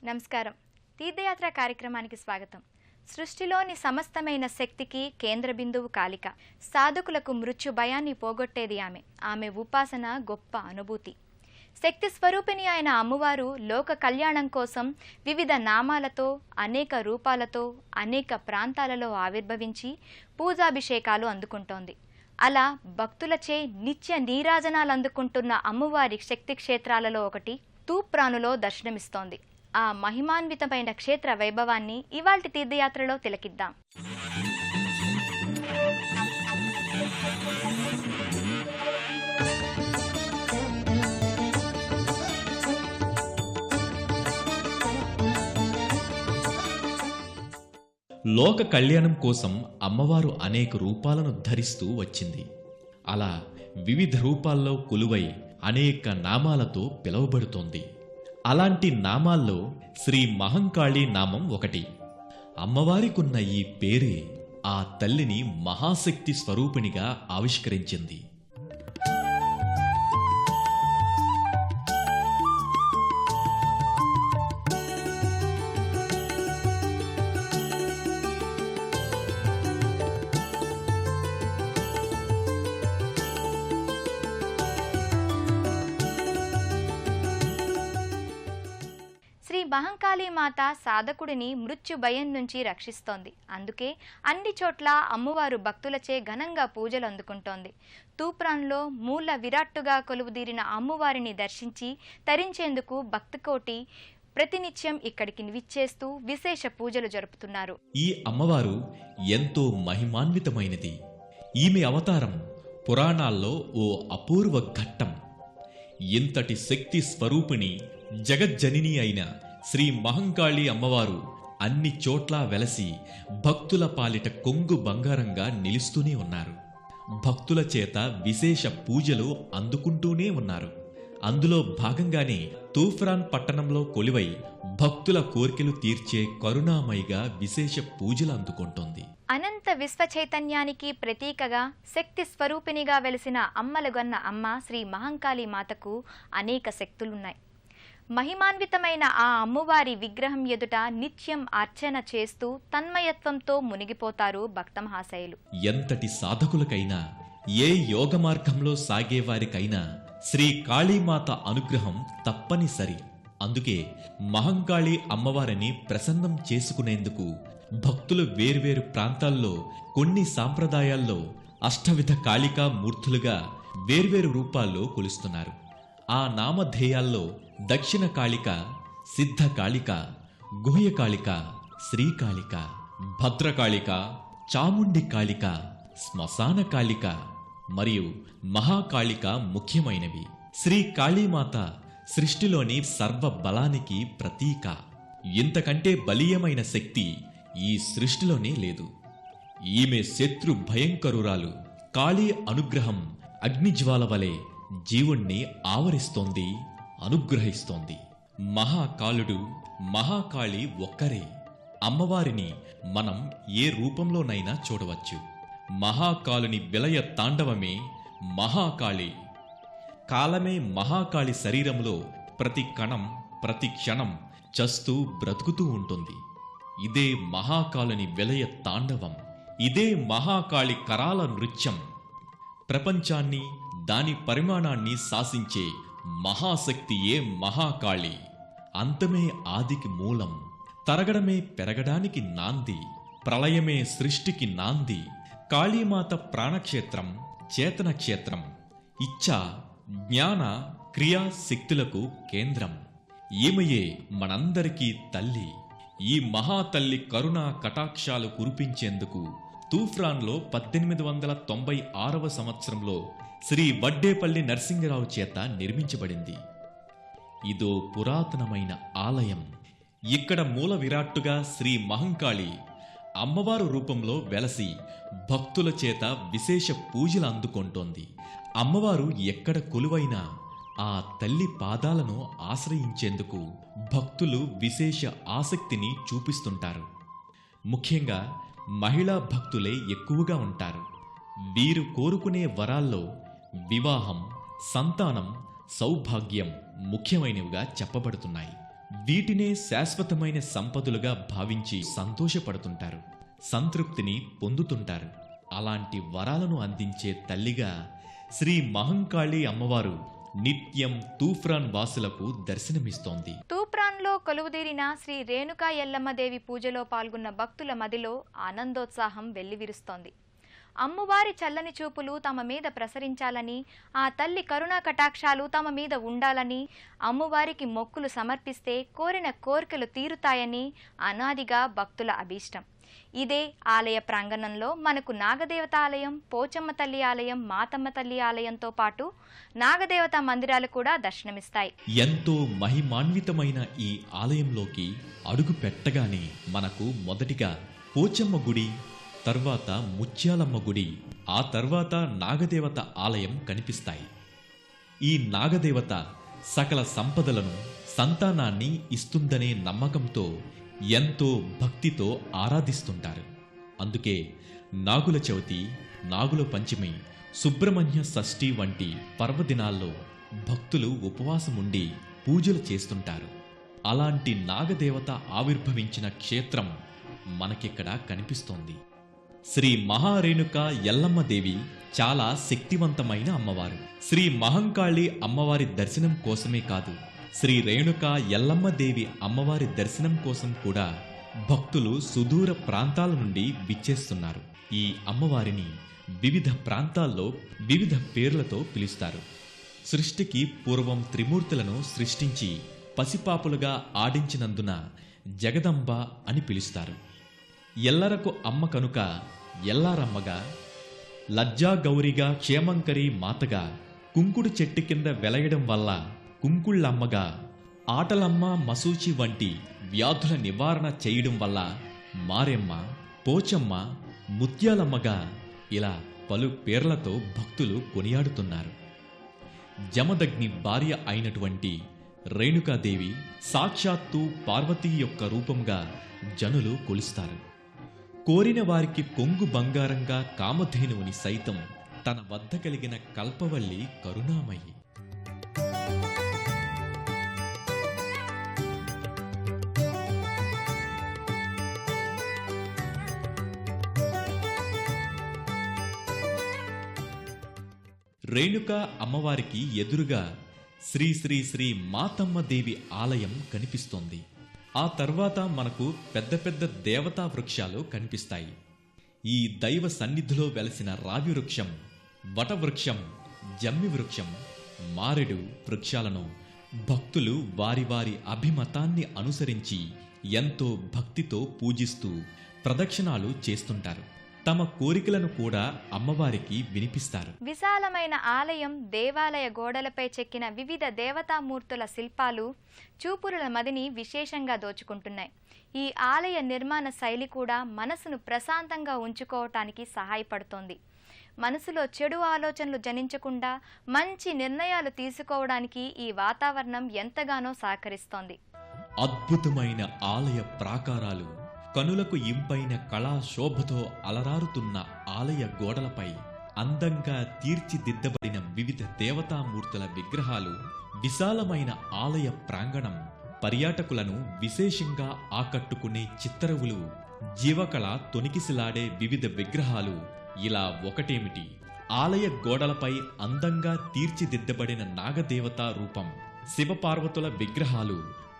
నమస్కారం. తీర్థయాత్ర కార్యక్రమానికి స్వాగతం. సృష్టిలోని సమస్తమైన శక్తికి కేంద్ర బిందువు కాళిక. సాధకులకు మృత్యు భయాన్ని పోగొట్టేది ఆమె ఉపాసన గొప్ప అనుభూతి. శక్తి స్వరూపిణి అయిన అమ్మవారు లోక కళ్యాణం కోసం వివిధ నామాలతో, అనేక రూపాలతో, అనేక ప్రాంతాలలో ఆవిర్భవించి పూజాభిషేకాలు అందుకుంటోంది. అలా భక్తులచే నిత్య నీరాజనాలు అందుకుంటున్న అమ్మవారి శక్తి క్షేత్రాలలో ఒకటి తూప్రానులో దర్శనమిస్తోంది. ఆ మహిమాన్వితమైన క్షేత్ర వైభవాన్ని ఇవాల్టి తీర్థయాత్రలో తిలకిద్దాం. లోక కళ్యాణం కోసం అమ్మవారు అనేక రూపాలను ధరిస్తూ వచ్చింది. అలా వివిధ రూపాల్లో కొలువై అనేక నామాలతో పిలువబడుతోంది. అలాంటి నామాల్లో శ్రీ మహంకాళి నామం ఒకటి. అమ్మవారికున్న ఈ పేరే ఆ తల్లిని మహాశక్తి స్వరూపిణిగా ఆవిష్కరించింది. శ్రీ మహంకాళి మాత సాధకుడిని మృత్యు భయం నుంచి రక్షిస్తోంది. అందుకే అన్ని చోట్ల అమ్మవారు భక్తులచే ఘనంగా పూజలు అందుకుంటోంది. తూప్రాన్లో మూల విరాట్టుగా కొలువుదీరిన అమ్మవారిని దర్శించి తరించేందుకు భక్తకోటి ప్రతినిత్యం ఇక్కడికి విచ్చేస్తూ విశేష పూజలు జరుపుతున్నారు. ఈ అమ్మవారు ఎంతో మహిమాన్వితమైనది. ఈమె అవతారం పురాణాల్లో ఓ అపూర్వ ఘట్టం. ఇంతటి శక్తి స్వరూపిణి జగజ్జనిని అయిన శ్రీ మహంకాళి అమ్మవారు అన్ని చోట్లా వెలసి భక్తుల పాలిట కొంగు బంగారంగా నిలుస్తూనే ఉన్నారు. భక్తుల చేత విశేష పూజలు అందుకుంటూనే ఉన్నారు. అందులో భాగంగానే తూఫ్రాన్ పట్టణంలో కొలువై భక్తుల కోరికలు తీర్చే కరుణామయిగా విశేష పూజలు అందుకుంటోంది. అనంత విశ్వ చైతన్యానికి ప్రతీకగా శక్తి స్వరూపిణిగా వెలిసిన అమ్మలగొన్న అమ్మ శ్రీ మహంకాళి మాతకు అనేక శక్తులున్నాయి. మహిమాన్వితమైన ఆ అమ్మవారి విగ్రహం ఎదుట నిత్యం అర్చన చేస్తూ తన్మయత్వంతో మునిగిపోతారు భక్తమహాశయులు. ఎంతటి సాధకులకైనా, ఏ యోగ మార్గంలో సాగేవారికైనా శ్రీ కాళీమాత అనుగ్రహం తప్పనిసరి. అందుకే మహంకాళి అమ్మవారిని ప్రసన్నం చేసుకునేందుకు భక్తులు వేర్వేరు ప్రాంతాల్లో కొన్ని సాంప్రదాయాల్లో అష్టవిధ కాళికా మూర్తులుగా వేర్వేరు రూపాల్లో కొలుస్తున్నారు. ఆ నామధేయాల్లో దక్షిణ కాళిక, సిద్ధ కాళిక, గుహ్య కాళిక, శ్రీకాళిక, భద్రకాళిక, చాముండి కాళిక, శ్మశాన కాళిక మరియు మహాకాళిక ముఖ్యమైనవి. శ్రీ కాళీమాత సృష్టిలోని సర్వ బలానికి ప్రతీక. ఇంతకంటే బలీయమైన శక్తి ఈ సృష్టిలోనే లేదు. ఈమె శత్రు భయంకరురాలు. కాళీ అనుగ్రహం అగ్నిజ్వాల వలె జీవుణ్ణి ఆవరిస్తోంది, అనుగ్రహిస్తోంది. మహాకాలుడు, మహాకాళి ఒక్కరే. అమ్మవారిని మనం ఏ రూపంలోనైనా చూడవచ్చు. మహాకాలుని విలయ తాండవమే మహాకాళి. కాలమే మహాకాళి శరీరంలో ప్రతి కణం, ప్రతి క్షణం చస్తూ బ్రతుకుతూ ఉంటుంది. ఇదే మహాకాలుని విలయ తాండవం. ఇదే మహాకాళి కరాల నృత్యం. ప్రపంచాన్ని, దాని పరిమాణాన్ని శాసించే మహాశక్తియే మహాకాళి. అంతమే ఆదికి మూలం. తరగడమే పెరగడానికి నాంది. ప్రళయమే సృష్టికి నాంది. కాళీమాత ప్రాణక్షేత్రం, చేతన క్షేత్రం. ఇచ్ఛా, జ్ఞాన, క్రియా శక్తులకు కేంద్రం. ఈమెయే మనందరికీ తల్లి. ఈ మహాతల్లి కరుణా కటాక్షాలు కురిపించేందుకు తూఫ్రాన్లో 1896వ సంవత్సరంలో శ్రీ వడ్డేపల్లి నరసింగరావు చేత నిర్మించబడింది. ఇదో పురాతనమైన ఆలయం. ఇక్కడ మూల విరాట్టుగా శ్రీ మహంకాళి అమ్మవారు రూపంలో వెలసి భక్తుల చేత విశేష పూజలు అందుకుంటోంది. అమ్మవారు ఎక్కడ కొలువైనా ఆ తల్లి పాదాలను ఆశ్రయించేందుకు భక్తులు విశేష ఆసక్తిని చూపిస్తుంటారు. ముఖ్యంగా మహిళా భక్తులే ఎక్కువగా ఉంటారు. వీరు కోరుకునే వరాల్లో వివాహం, సంతానం, సౌభాగ్యం ముఖ్యమైనవిగా చెప్పబడుతున్నాయి. వీటినే శాశ్వతమైన సంపదలుగా భావించి సంతోషపడుతుంటారు, సంతృప్తిని పొందుతుంటారు. అలాంటి వరాలను అందించే తల్లిగా శ్రీ మహంకాళి అమ్మవారు నిత్యం తూప్రాన్ వాసులకు దర్శనమిస్తోంది. తూప్రాన్లో కొలువుదీరిన శ్రీ రేణుకా ఎల్లమ్మదేవి పూజలో పాల్గొన్న భక్తుల మదిలో ఆనందోత్సాహం వెల్లివిరుస్తోంది. అమ్మవారి చల్లని చూపులు తమ మీద ప్రసరించాలని, ఆ తల్లి కరుణా కటాక్షాలు తమ మీద ఉండాలని, అమ్మవారికి మొక్కులు సమర్పిస్తే కోరిన కోరికలు తీరుతాయని అనాదిగా భక్తుల అభీష్టం. ఇదే ఆలయ ప్రాంగణంలో మనకు నాగదేవత ఆలయం, పోచమ్మ తల్లి ఆలయం, మాతమ్మ తల్లి ఆలయంతో పాటు నాగదేవత మందిరాలు కూడా దర్శనమిస్తాయి. ఎంతో మహిమాన్వితమైన ఈ ఆలయంలోకి అడుగు పెట్టగానే మనకు మొదటిగా పోచమ్మ గుడి, తర్వాత ముత్యాలమ్మ గుడి, ఆ తర్వాత నాగదేవత ఆలయం కనిపిస్తాయి. ఈ నాగదేవత సకల సంపదలను, సంతానాన్ని ఇస్తుందనే నమ్మకంతో ఎంతో భక్తితో ఆరాధిస్తుంటారు. అందుకే నాగుల చవితి, నాగుల పంచమి, సుబ్రహ్మణ్య షష్ఠి వంటి పర్వదినాల్లో భక్తులు ఉపవాసముండి పూజలు చేస్తుంటారు. అలాంటి నాగదేవత ఆవిర్భవించిన క్షేత్రం మనకిక్కడ కనిపిస్తోంది. శ్రీ మహారేణుక ఎల్లమ్మదేవి చాలా శక్తివంతమైన అమ్మవారు. శ్రీ మహంకాళి అమ్మవారి దర్శనం కోసమే కాదు, శ్రీ రేణుక ఎల్లమ్మదేవి అమ్మవారి దర్శనం కోసం కూడా భక్తులు సుదూర ప్రాంతాల నుండి విచ్చేస్తున్నారు. ఈ అమ్మవారిని వివిధ ప్రాంతాల్లో వివిధ పేర్లతో పిలుస్తారు. సృష్టికి పూర్వం త్రిమూర్తులను సృష్టించి పసిపాపులుగా ఆడించినందున జగదంబ అని పిలుస్తారు. ఎల్లరకు అమ్మ కనుక ఎల్లారమ్మగా, లజ్జాగౌరిగా, క్షేమంకరి మాతగా, కుంకుడు చెట్టు కింద వెలయడం వల్ల కుంకుళ్ళమ్మగా, ఆటలమ్మ, మసూచి వంటి వ్యాధుల నివారణ చేయడం వల్ల మారెమ్మ, పోచమ్మ, ముత్యాలమ్మగా ఇలా పలు పేర్లతో భక్తులు కొనియాడుతున్నారు. జమదగ్ని భార్య అయినటువంటి రేణుకాదేవి సాక్షాత్తు పార్వతీ యొక్క రూపంగా జనులు కొలుస్తారు. కోరిన వారికి కొంగు బంగారంగా కామధేనువుని సైతం తన వద్ద కలిగిన కల్పవల్లి కరుణామయి. రేణుక అమ్మవారికి ఎదురుగా శ్రీ శ్రీ శ్రీ మాతమ్మ దేవి ఆలయం కనిపిస్తోంది. ఆ తర్వాత మనకు పెద్ద పెద్ద దేవతా వృక్షాలు కనిపిస్తాయి. ఈ దైవ సన్నిధిలో వెలసిన రావి వృక్షం, వటవృక్షం, జమ్మి వృక్షం, మారెడు వృక్షాలను భక్తులు వారి వారి అభిమతాన్ని అనుసరించి ఎంతో భక్తితో పూజిస్తూ ప్రదక్షిణాలు చేస్తుంటారు. తమ కోరికలను కూడా అమ్మవారికి వినిపిస్తారు. విశాలమైన ఆలయం, దేవాలయ గోడలపై చెక్కిన వివిధ దేవతామూర్తుల శిల్పాలు చూపురుల మదిని విశేషంగా దోచుకుంటున్నాయి. ఈ ఆలయ నిర్మాణ శైలి కూడా మనసును ప్రశాంతంగా ఉంచుకోవటానికి సహాయపడుతోంది. మనసులో చెడు ఆలోచనలు జనించకుండా మంచి నిర్ణయాలు తీసుకోవడానికి ఈ వాతావరణం ఎంతగానో సహకరిస్తోంది. అద్భుతమైన ఆలయ ప్రాకారాలు, కనులకు ఇంపైన కళా శోభతో అలరారుతున్న ఆలయ గోడలపై అందంగా తీర్చిదిద్దబడిన వివిధ దేవతామూర్తుల విగ్రహాలు, విశాలమైన ఆలయ ప్రాంగణం పర్యాటకులను విశేషంగా ఆకట్టుకునే చిత్తరువులు, జీవకళ తొణికిసిలాడే వివిధ విగ్రహాలు ఇలా ఒకటేమిటి, ఆలయ గోడలపై అందంగా తీర్చిదిద్దబడిన నాగదేవతా రూపం, శివపార్వతుల విగ్రహాలు,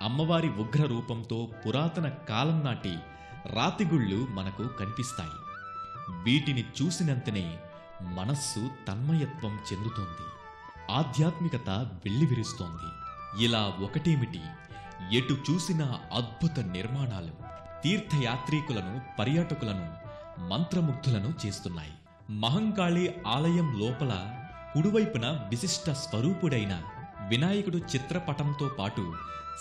అమ్మవారి ఉగ్ర రూపంతో పురాతన కాలం నాటి రాతిగుళ్ళు మనకు కనిపిస్తాయి. వీటిని చూసినంతనే మనస్సు తన్మయత్వం చెందుతోంది, ఆధ్యాత్మికత వెల్లివిరుస్తోంది. ఇలా ఒకటేమిటి, ఎటు చూసిన అద్భుత నిర్మాణాలు తీర్థయాత్రికులను, పర్యాటకులను మంత్రముగ్ధులను చేస్తున్నాయి. మహంకాళి ఆలయం లోపల కుడివైపున విశిష్ట స్వరూపుడైన వినాయకుడు చిత్రపటంతో పాటు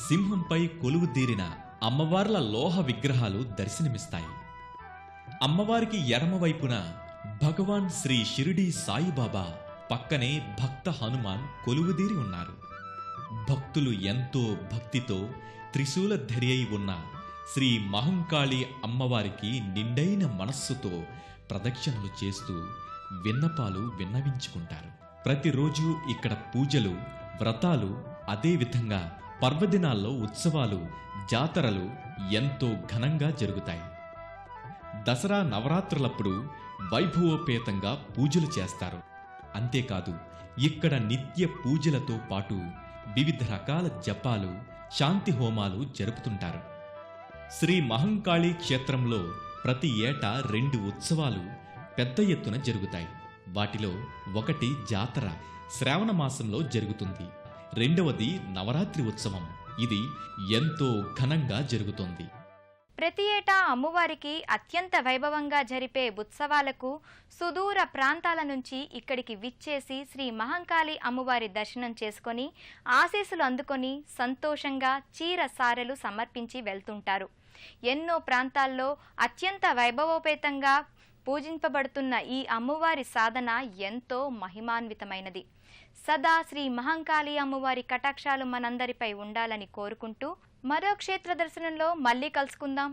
సింహంపై కొలువుదీరిన అమ్మవార్ల లోహ విగ్రహాలు దర్శనమిస్తాయి. అమ్మవారికి ఎడమవైపున భగవాన్ శ్రీ షిరిడీ సాయిబాబా, పక్కనే భక్త హనుమాన్ కొలువుదీరి ఉన్నారు. భక్తులు ఎంతో భక్తితో త్రిశూలధరి అయి ఉన్న శ్రీ మహంకాళి అమ్మవారికి నిండైన మనస్సుతో ప్రదక్షిణలు చేస్తూ విన్నపాలు విన్నవించుకుంటారు. ప్రతిరోజు ఇక్కడ పూజలు, వ్రతాలు, అదేవిధంగా పర్వదినాల్లో ఉత్సవాలు, జాతరలు ఎంతో ఘనంగా జరుగుతాయి. దసరా నవరాత్రులప్పుడు వైభవోపేతంగా పూజలు చేస్తారు. అంతేకాదు, ఇక్కడ నిత్య పూజలతో పాటు వివిధ రకాల జపాలు, శాంతి హోమాలు జరుపుతుంటారు. శ్రీ మహంకాళి క్షేత్రంలో ప్రతి ఏటా 2 ఉత్సవాలు పెద్ద ఎత్తున జరుగుతాయి. వాటిలో ఒకటి జాతర శ్రావణ మాసంలో జరుగుతుంది. రెండవది నవరాత్రి ఉత్సవం. ఇది ఎంతో ఘనంగా జరుగుతుంది. ప్రతి ఏటా అమ్మవారికి అత్యంత వైభవంగా జరిపే ఉత్సవాలకు సుదూర ప్రాంతాల నుంచి ఇక్కడికి విచ్చేసి శ్రీ మహంకాళి అమ్మవారి దర్శనం చేసుకొని ఆశీస్సులు అందుకొని సంతోషంగా చీర సారెలు సమర్పించి వెళ్తుంటారు. ఎన్నో ప్రాంతాల్లో అత్యంత వైభవోపేతంగా పూజింపబడుతున్న ఈ అమ్మవారి సాధన ఎంతో మహిమాన్వితమైనది. సదా శ్రీ మహంకాళి అమ్మవారి కటాక్షాలు మనందరిపై ఉండాలని కోరుకుంటూ మరో క్షేత్ర దర్శనంలో మళ్ళీ కలుసుకుందాం.